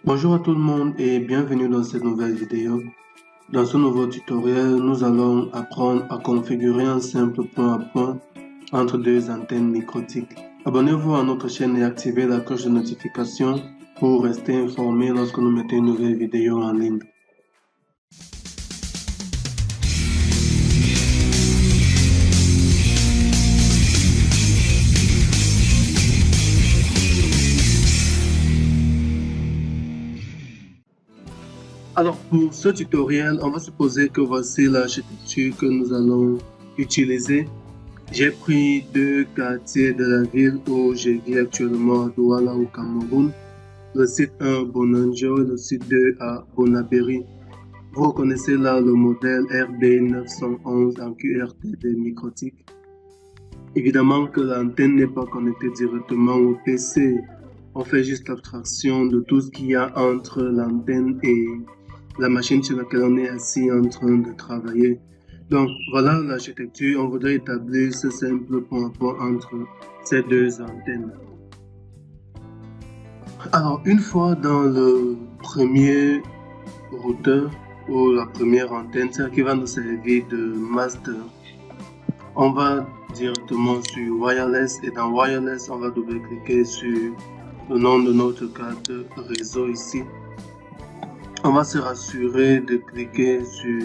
Bonjour à tout le monde et bienvenue dans cette nouvelle vidéo. Dans ce nouveau tutoriel, nous allons apprendre à configurer un simple point à point entre deux antennes microtiques. Abonnez-vous à notre chaîne et activez la cloche de notification pour rester informé lorsque nous mettons une nouvelle vidéo en ligne. Alors pour ce tutoriel, on va supposer que voici l'architecture que nous allons utiliser. J'ai pris deux quartiers de la ville où je vis actuellement à Douala au Cameroun. Le site 1 Bonanjo et le site 2 à Bonaberi. Vous reconnaissez là le modèle RB911 en QRTD microtique. Évidemment que l'antenne n'est pas connectée directement au PC. On fait juste l'abstraction de tout ce qu'il y a entre l'antenne et la machine sur laquelle on est assis en train de travailler. Donc voilà l'architecture, on voudrait établir ce simple point à point entre ces deux antennes. Alors une fois dans le premier routeur ou la première antenne, celle qui va nous servir de master, on va directement sur wireless et dans wireless on va double-cliquer sur le nom de notre carte réseau ici. On va se rassurer de cliquer sur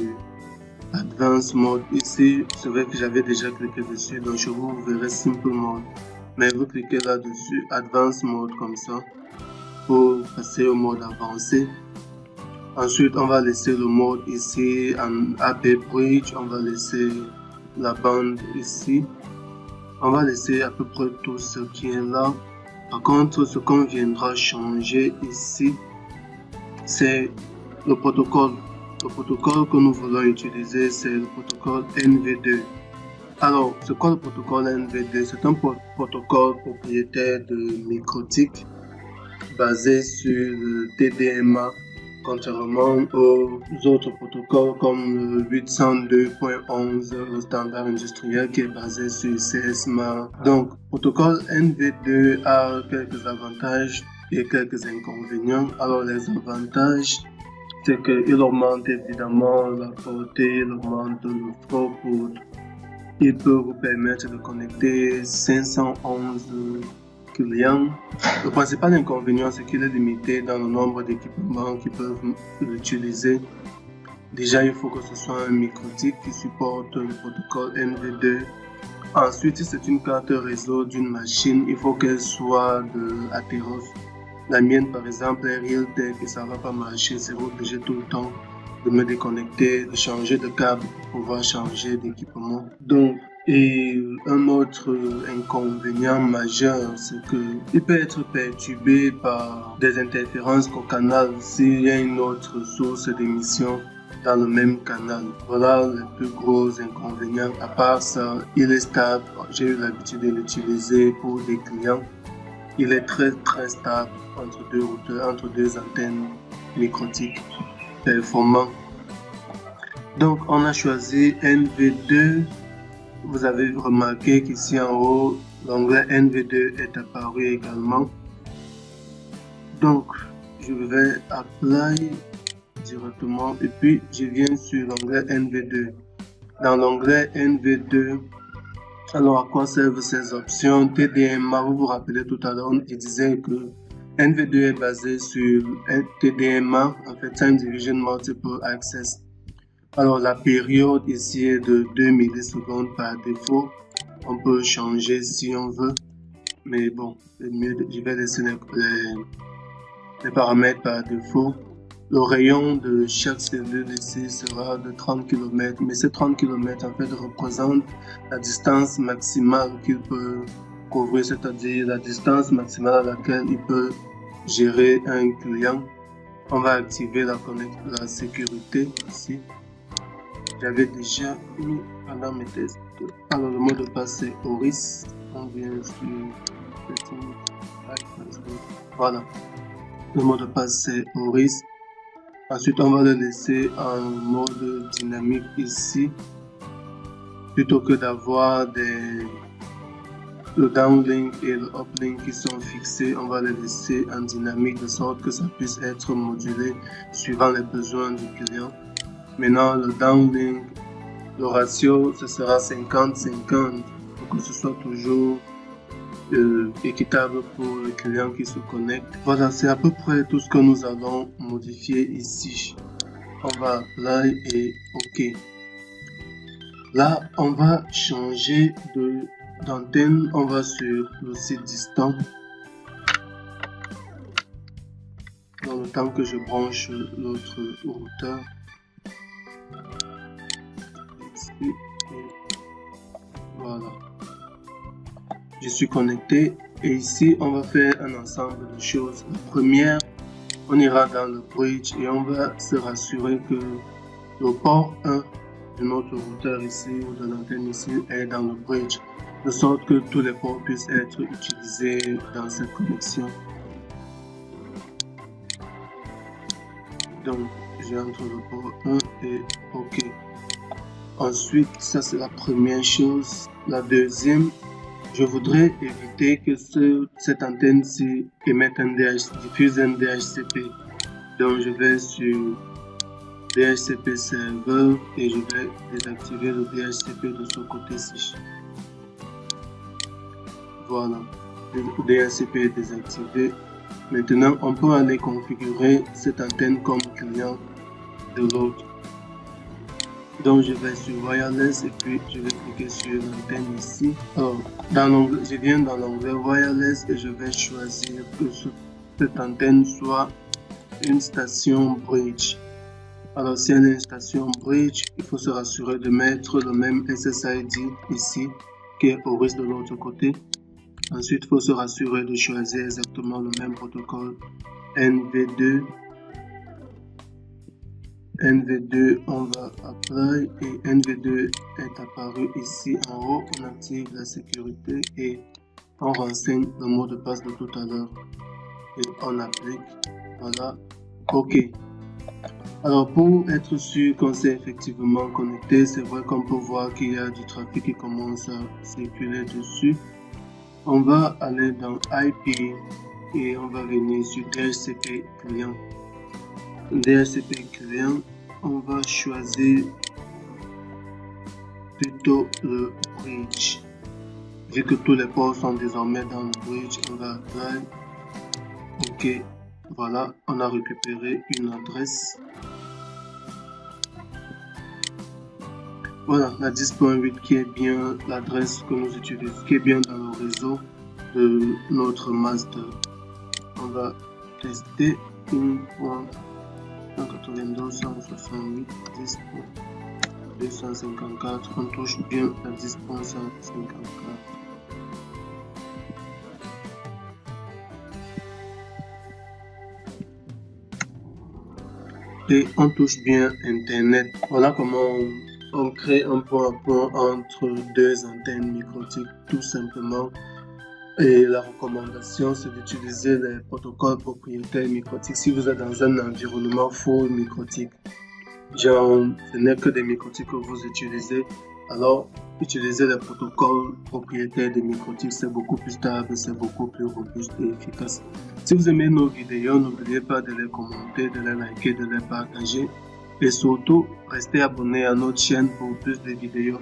Advanced Mode. Ici, c'est vrai que j'avais déjà cliqué dessus, donc je vous verrai Simple Mode. Mais vous cliquez là-dessus, Advanced Mode comme ça, pour passer au mode avancé. Ensuite, on va laisser le mode ici en AB Bridge, on va laisser la bande ici. On va laisser à peu près tout ce qui est là. Par contre, ce qu'on viendra changer ici, c'est le protocole. Le protocole que nous voulons utiliser, c'est le protocole NV2. Alors, c'est quoi le protocole NV2? C'est un protocole propriétaire de microtik basé sur le TDMA, contrairement aux autres protocoles comme le 802.11, le standard industriel qui est basé sur CSMA. Donc, protocole NV2 a quelques avantages et quelques inconvénients. Alors, les avantages, c'est qu'il augmente évidemment la portée, il augmente le throughput. Il peut vous permettre de connecter 511 clients. Le principal inconvénient, c'est qu'il est limité dans le nombre d'équipements qui peuvent l'utiliser. Déjà, il faut que ce soit un microtik qui supporte le protocole NV2. Ensuite, si c'est une carte réseau d'une machine, il faut qu'elle soit de Atheros. La mienne, par exemple, est Realtek et ça ne va pas marcher. C'est obligé tout le temps de me déconnecter, de changer de câble pour pouvoir changer d'équipement. Donc, et un autre inconvénient majeur, c'est qu'il peut être perturbé par des interférences au canal s'il y a une autre source d'émission dans le même canal. Voilà les plus gros inconvénients. À part ça, il est stable. J'ai eu l'habitude de l'utiliser pour des clients. Il est très stable entre deux routeurs, entre deux antennes microtiques performants. Donc on a choisi NV2. Vous avez remarqué qu'ici en haut, l'onglet NV2 est apparu également. Donc je vais Apply directement et puis je viens sur l'onglet NV2. Dans l'onglet NV2, alors à quoi servent ces options? TDMA, vous vous rappelez tout à l'heure, je disais que NV2 est basé sur TDMA, en fait Time Division Multiple Access. Alors la période ici est de 2 millisecondes par défaut. On peut changer si on veut, mais bon, je vais laisser les paramètres par défaut. Le rayon de chaque cellule ici sera de 30 km, mais ces 30 km en fait représentent la distance maximale qu'il peut couvrir, c'est-à-dire la distance maximale à laquelle il peut gérer un client. On va activer la sécurité ici. J'avais déjà mis pendant mes tests. Alors le mot de passe c'est Oris. On vient sur voilà. Le mot de passe c'est Oris. Ensuite, on va le laisser en mode dynamique ici, plutôt que d'avoir des le downlink et le uplink qui sont fixés, on va les laisser en dynamique de sorte que ça puisse être modulé suivant les besoins du client. Maintenant, le downlink, le ratio, ce sera 50-50 pour que ce soit toujours équitable pour le client qui se connecte. Voilà, c'est à peu près tout ce que nous allons modifier ici. On va apply et OK. Là, on va changer d'antenne. On va sur le site distant. Dans le temps que je branche l'autre routeur. Ici, voilà. Je suis connecté et ici on va faire un ensemble de choses. La première, on ira dans le bridge et on va se rassurer que le port 1 de notre routeur ici ou de l'antenne ici est dans le bridge, de sorte que tous les ports puissent être utilisés dans cette connexion. Donc j'entre le port 1 et OK. Ensuite, ça c'est la première chose. La deuxième, je voudrais éviter que cette antenne-ci diffuse un DHCP. Donc je vais sur DHCP serveur et je vais désactiver le DHCP de ce côté-ci. Voilà, le DHCP est désactivé. Maintenant, on peut aller configurer cette antenne comme client de l'autre. Donc je vais sur wireless et puis je vais cliquer sur l'antenne ici. Alors, je viens dans l'onglet wireless et je vais choisir que cette antenne soit une station bridge. Alors si elle est une station bridge, il faut se rassurer de mettre le même SSID ici qui est au risque de l'autre côté. Ensuite, il faut se rassurer de choisir exactement le même protocole NV2. NV2, on va apply et NV2 est apparu ici en haut. On active la sécurité et on renseigne le mot de passe de tout à l'heure et on applique. Voilà, OK. Alors pour être sûr qu'on s'est effectivement connecté, c'est vrai qu'on peut voir qu'il y a du trafic qui commence à circuler dessus. On va aller dans IP et on va venir sur DHCP client. DHCP client, on va choisir plutôt le bridge. Vu que tous les ports sont désormais dans le bridge, on va apply. OK, voilà, on a récupéré une adresse. Voilà, la 10.8 qui est bien l'adresse que nous utilisons, qui est bien dans le réseau de notre master. On va tester 1.92.168.10.254. On touche bien à 10.154. Et on touche bien Internet. Voilà comment on crée un point à point entre deux antennes microtiques tout simplement. Et la recommandation, c'est d'utiliser les protocoles propriétaires microtiques. Si vous êtes dans un environnement full microtique, genre ce n'est que des microtiques que vous utilisez, alors utilisez les protocoles propriétaires des microtiques, c'est beaucoup plus stable, c'est beaucoup plus robuste et efficace. Si vous aimez nos vidéos, n'oubliez pas de les commenter, de les liker, de les partager et surtout restez abonné à notre chaîne pour plus de vidéos.